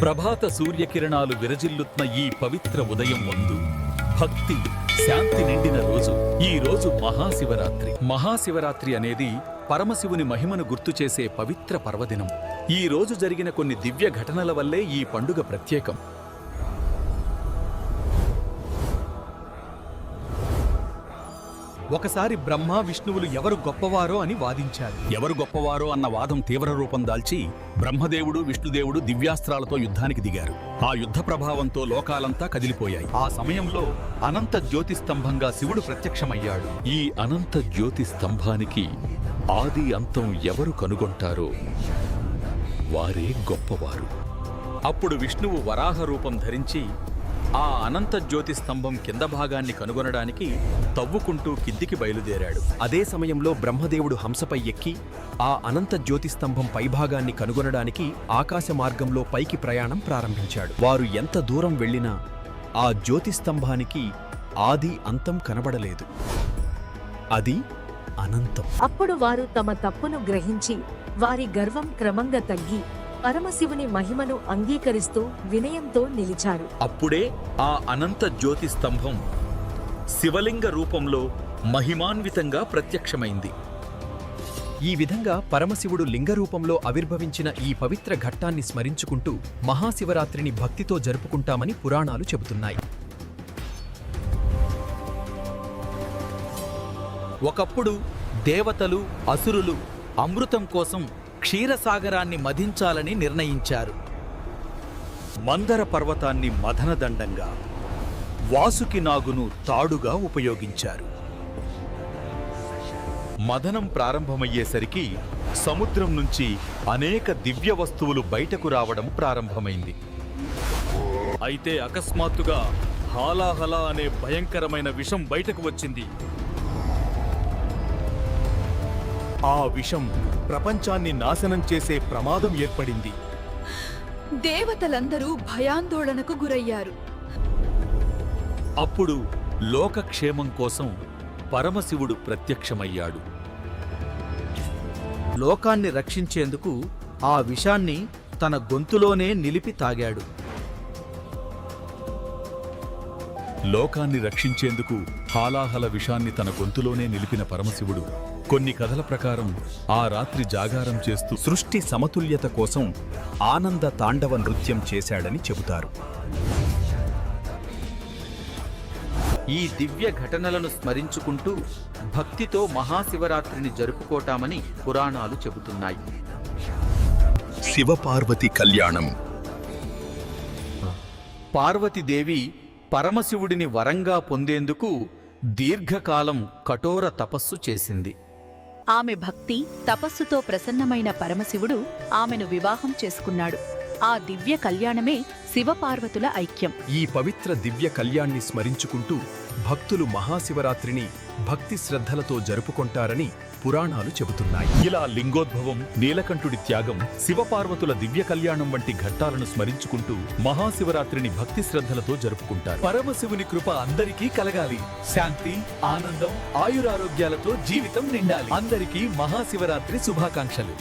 ప్రభాత సూర్యకిరణాలు విరజిల్లుతున్న ఈ పవిత్ర ఉదయం ముందు భక్తి శాంతి నిండిన రోజు. ఈ రోజు మహాశివరాత్రి. మహాశివరాత్రి అనేది పరమశివుని మహిమను గుర్తుచేసే పవిత్ర పర్వదినం. ఈ రోజు జరిగిన కొన్ని దివ్య ఘటనల వల్లే ఈ పండుగ ప్రత్యేకం. ఒకసారి బ్రహ్మ విష్ణువులు ఎవరు గొప్పవారో అని వాదించారు. ఎవరు గొప్పవారో అన్న వాదం తీవ్ర రూపం దాల్చి బ్రహ్మదేవుడు విష్ణుదేవుడు దివ్యాస్త్రాలతో యుద్ధానికి దిగారు. ఆ యుద్ధ ప్రభావంతో లోకాలంతా కదిలిపోయాయి. ఆ సమయంలో అనంత జ్యోతిస్తంభంగా శివుడు ప్రత్యక్షమయ్యాడు. ఈ అనంత జ్యోతి స్తంభానికి ఆది అంతం ఎవరు కనుగొంటారో వారే గొప్పవారు. అప్పుడు విష్ణువు వరాహ రూపం ధరించి ఆ అనంత జ్యోతి స్తంభం కింద భాగాన్ని కనుగొనడానికి తవ్వుకుంటూ కిందికి బయలుదేరాడు. అదే సమయంలో బ్రహ్మదేవుడు హంసపై ఎక్కి ఆ అనంత జ్యోతిస్తంభం పైభాగాన్ని కనుగొనడానికి ఆకాశ మార్గంలో పైకి ప్రయాణం ప్రారంభించాడు. వారు ఎంత దూరం వెళ్ళినా ఆ జ్యోతిస్తంభానికి ఆది అంతం కనబడలేదు. అది అనంతం. అప్పుడు వారు తమ తప్పును గ్రహించి వారి గర్వం క్రమంగా తగ్గి పరమశివుని మహిమను అంగీకరిస్తూ వినయంతో నిలిచారు. అప్పుడే ఆ అనంత జ్యోతి స్తంభం శివలింగ రూపంలో మహిమాన్వితంగా ప్రత్యక్షమైంది. ఈ విధంగా పరమశివుడు లింగరూపంలో ఆవిర్భవించిన ఈ పవిత్ర ఘట్టాన్ని స్మరించుకుంటూ మహాశివరాత్రిని భక్తితో జరుపుకుంటామని పురాణాలు చెబుతున్నాయి. ఒకప్పుడు దేవతలు అసురులు అమృతం కోసం క్షీరసాగరాన్ని మధించాలని నిర్ణయించారు. మందర పర్వతాన్ని మదనదండంగా, వాసుకి నాగును తాడుగా ఉపయోగించారు. మదనం ప్రారంభమయ్యేసరికి సముద్రం నుంచి అనేక దివ్య వస్తువులు బయటకు రావడం ప్రారంభమైంది. అయితే అకస్మాత్తుగా హాలాహలా అనే భయంకరమైన విషం బయటకు వచ్చింది. ఆ విషం ప్రపంచాన్ని నాశనం చేసే ప్రమాదం ఏర్పడింది. దేవతలందరూ భయాందోళనకు గురయ్యారు. అప్పుడు లోకక్షేమం కోసం పరమశివుడు ప్రత్యక్షమయ్యాడు. లోకాన్ని రక్షించేందుకు ఆ విషాన్ని తన గొంతులోనే నిలిపి తాగాడు. లోకాన్ని రక్షించేందుకు హాలాహల విషాన్ని తన గొంతులోనే నిలిపిన పరమశివుడు కొన్ని కథల ప్రకారం ఆ రాత్రి జాగారం చేస్తూ సృష్టి సమతుల్యత కోసం ఆనంద తాండవ నృత్యం చేశాడని చెబుతారు. ఈ దివ్య ఘటనలను స్మరించుకుంటూ భక్తితో మహాశివరాత్రిని జరుపుకోటామని పురాణాలు చెబుతున్నాయి. శివపార్వతి కళ్యాణం. పార్వతీదేవి పరమశివుడిని వరంగా పొందేందుకు దీర్ఘకాలం కఠోర తపస్సు చేసింది. ఆమె భక్తి తపస్సుతో ప్రసన్నమైన పరమశివుడు ఆమెను వివాహం చేసుకున్నాడు. ఆ దివ్య కళ్యాణమే శివపార్వతుల ఐక్యం. ఈ పవిత్ర దివ్య కళ్యాణ్ణి స్మరించుకుంటూ భక్తులు మహాశివరాత్రిని భక్తి శ్రద్ధలతో జరుపుకుంటారని పురాణాలు చెబుతున్నాయి. ఇలా లింగోద్భవం, నీలకంఠుడి త్యాగం, శివపార్వతుల దివ్య కళ్యాణం వంటి ఘట్టాలను స్మరించుకుంటూ మహాశివరాత్రిని భక్తి శ్రద్ధలతో జరుపుకుంటారు. పరమశివుని కృప అందరికీ కలగాలి. శాంతి, ఆనందం, ఆయురారోగ్యాలతో జీవితం నిండాలి. అందరికీ మహాశివరాత్రి శుభాకాంక్షలు.